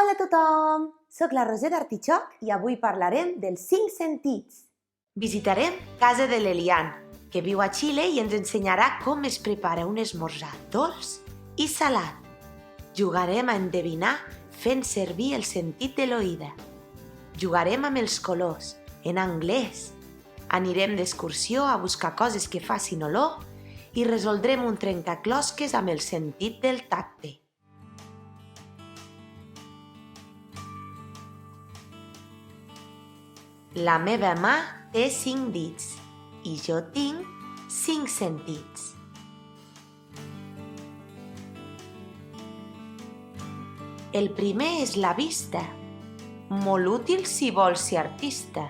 Hola a tothom! Soc la Roser d'Artixoc i avui parlarem dels 5 sentits. Visitarem casa de l'Elian, que viu a Xile i ens ensenyarà com es prepara un esmorzar dolç i salat. Jugarem a endevinar fent servir el sentit de l'oïda. Jugarem amb els colors, en anglès. Anirem d'excursió a buscar coses que facin olor i resoldrem un trencaclosques amb el sentit del tacte. La meva mà té 5 dits i jo tinc 5 sentits. El primer és la vista, molt útil si vols ser artista.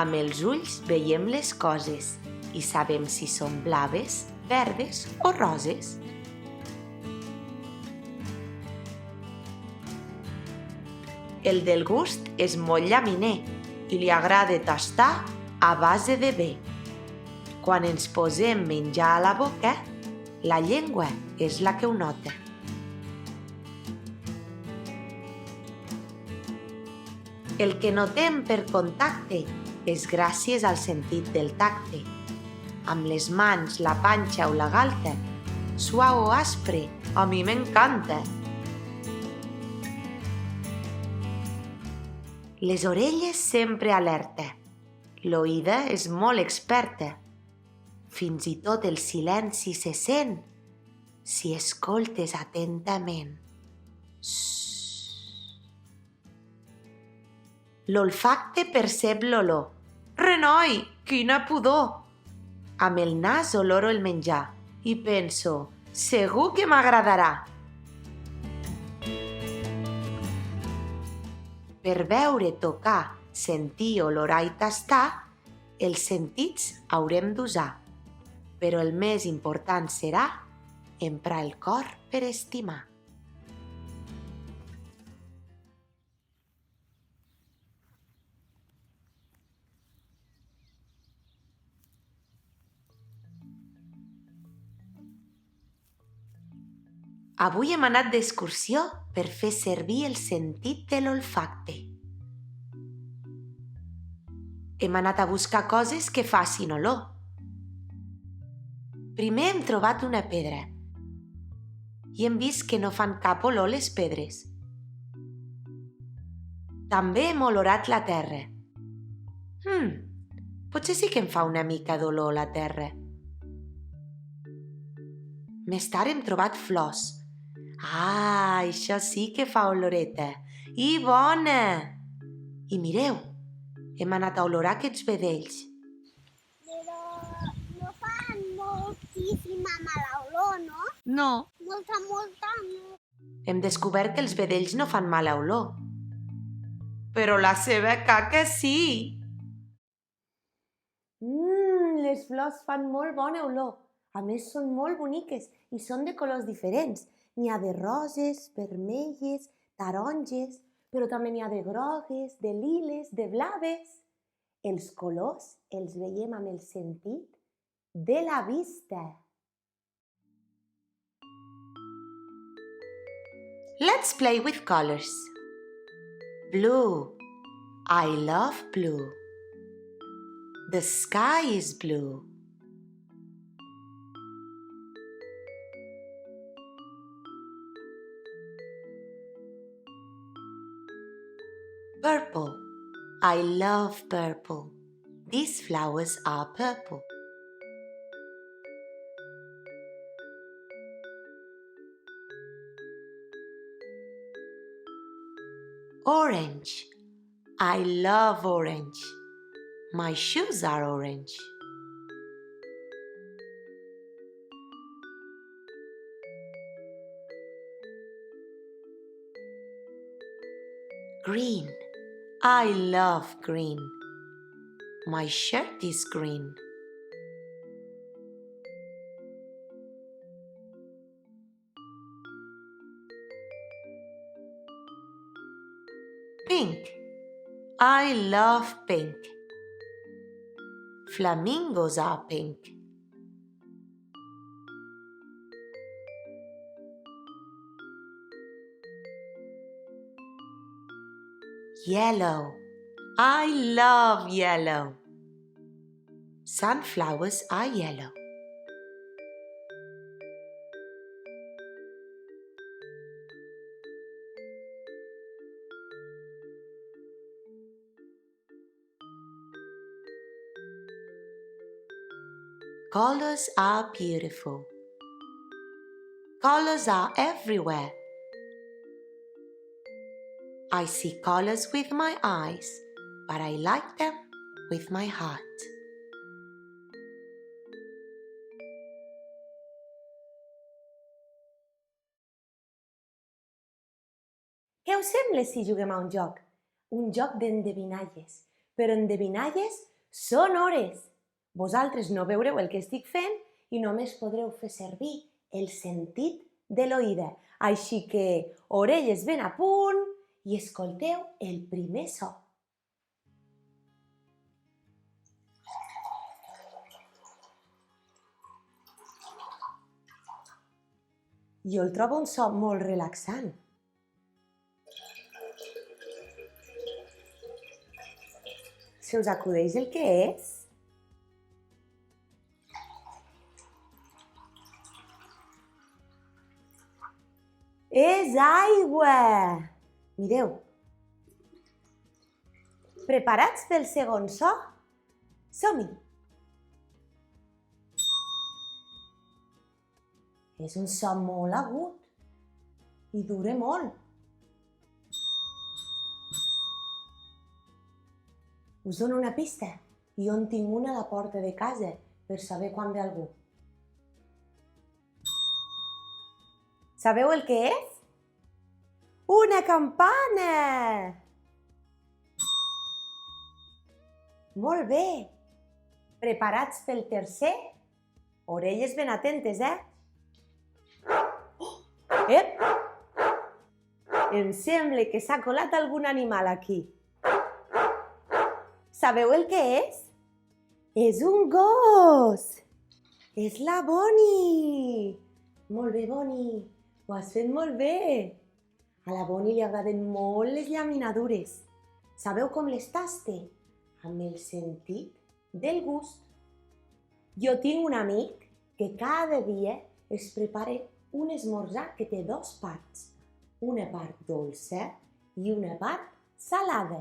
Amb els ulls veiem les coses i sabem si són blaves, verdes o roses. El del gust és molt llaminer i li agrada tastar a base de bé. Quan ens posem menjar a la boca, la llengua és la que ho nota. El que notem per contacte és gràcies al sentit del tacte. Amb les mans, la panxa o la galta, suau o aspre, a mi m'encanta. Les orelles sempre alerta. L'oïda és molt experta. Fins i tot el silenci se sent si escoltes atentament. L'olfacte percep l'olor. Renoi, quina pudor! Amb el nas oloro el menjar i penso, segur que m'agradarà. Per veure, tocar, sentir, olorar i tastar, els sentits haurem d'usar, però el més important serà emprar el cor per estimar. Avui hem anat d'excursió per fer servir el sentit de l'olfacte. Hem anat a buscar coses que facin olor. Primer hem trobat una pedra i hem vist que no fan cap olor les pedres. També hem olorat la terra. Potser sí que em fa una mica d'olor la terra. Més tard hem trobat flors. Això sí que fa oloreta. I bona! I mireu, hem anat a olorar aquests vedells. Però no fan moltíssima mala olor, no? No. Molta, no. Hem descobert que els vedells no fan mala olor. Però la seva caca sí! Les flors fan molt bona olor. A més, són molt boniques i són de colors diferents. N'hi ha de roses, vermelles, taronges, però també n'hi ha de grogues, de liles, de blaves. Els colors els veiem amb el sentit de la vista. Let's play with colors. Blue. I love blue. The sky is blue. Purple. I love purple. These flowers are purple. Orange. I love orange. My shoes are orange. Green. I love green. My shirt is green. Pink. I love pink. Flamingos are pink. Yellow. I love yellow. Sunflowers are yellow. Colors are beautiful. Colors are everywhere. I see colors with my eyes, but I like them with my heart. Què us sembla si juguem a un joc? Un joc d'endevinalles. Però endevinalles sonores. Vosaltres no veureu el que estic fent i només podreu fer servir el sentit de l'oïda. Així que orelles ben a punt i escolteu el primer so. Jo el trobo un so molt relaxant. Se us acudeix el que és? És aigua! Mireu. Preparats pel segon so? Som-hi! És un so molt agut i dura molt. Us dono una pista. Jo en tinc una a la porta de casa per saber quan ve algú. Sabeu el que és? Una campana! Molt bé! Preparats pel tercer? Orelles ben atentes, Oh! Ep! Em sembla que s'ha colat algun animal aquí. Sabeu el que és? És un gos! És la Bonnie! Molt bé, Bonnie! Ho has fet molt bé! A la Bonnie li agraden molt les llaminadures. Sabeu com les taste? Amb el sentit del gust. Jo tinc un amic que cada dia es prepara un esmorzar que té dos parts. Una part dolça i una part salada.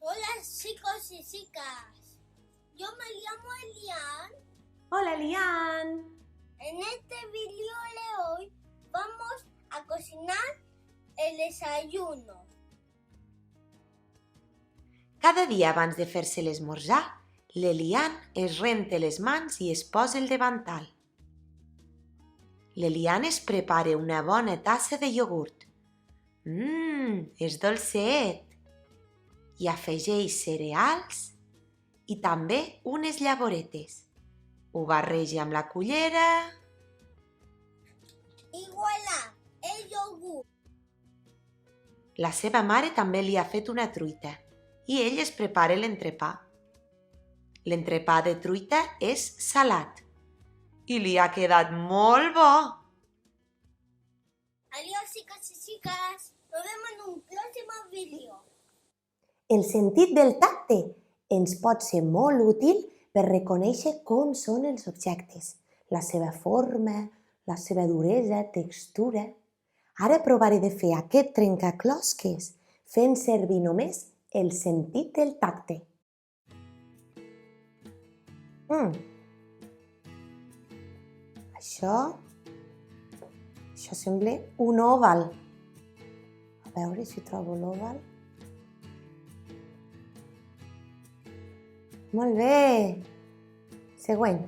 Hola chicos y chicas, yo me llamo Elian. Hola, Elian. En este video de hoy vamos a cocinar el desayuno. Cada dia abans de fer-se l'esmorzar, l'Elian es renta les mans i es posa el davantal. L'Elian es prepara una bona tassa de iogurt. És dolcet! I afegeix cereals i també unes llavoretes. Ho barreja amb la cullera. Y voilà, el yogur. La seva mare també li ha fet una truita i ell es prepara l'entrepà. L'entrepà de truita és salat i li ha quedat molt bo. Adiós chicos y chicas, nos vemos en un próximo video. El sentit del tacte ens pot ser molt útil per reconèixer com són els objectes, la seva forma, la seva duresa, textura. Ara provaré de fer aquest trencaclosques fent servir només el sentit del tacte. Això sembla un òval. A veure si trobo l'òval. Molt bé! Següent.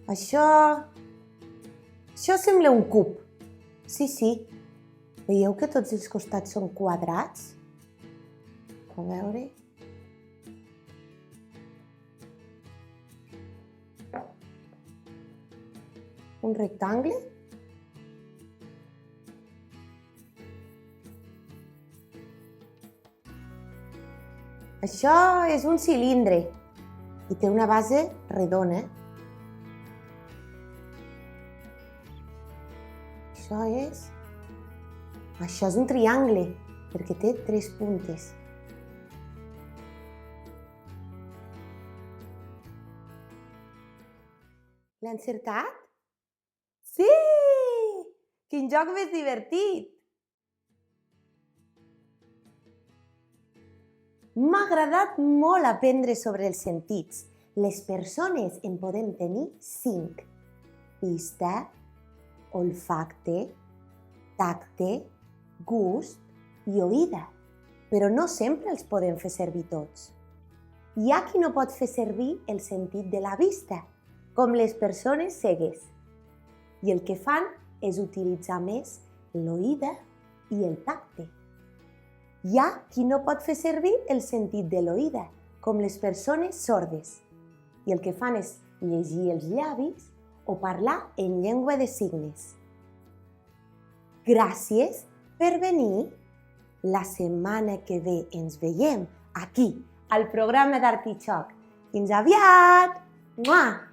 Això sembla un cub. Sí. Veieu que tots els costats són quadrats? A veure... Un rectangle? Això és un cilindre i té una base redona. Això és un triangle perquè té 3 puntes. L'he encertat? Sí! Quin joc més divertit! M'ha agradat molt aprendre sobre els sentits. Les persones en podem tenir 5. Vista, olfacte, tacte, gust i oïda. Però no sempre els podem fer servir tots. Hi ha qui no pot fer servir el sentit de la vista, com les persones cegues. I el que fan és utilitzar més l'oïda i el tacte. Hi ha qui no pot fer servir el sentit de l'oïda, com les persones sordes. I el que fan és llegir els llavis o parlar en llengua de signes. Gràcies per venir. La setmana que ve ens veiem aquí, al programa d'Artitxoc. Fins aviat! Mua!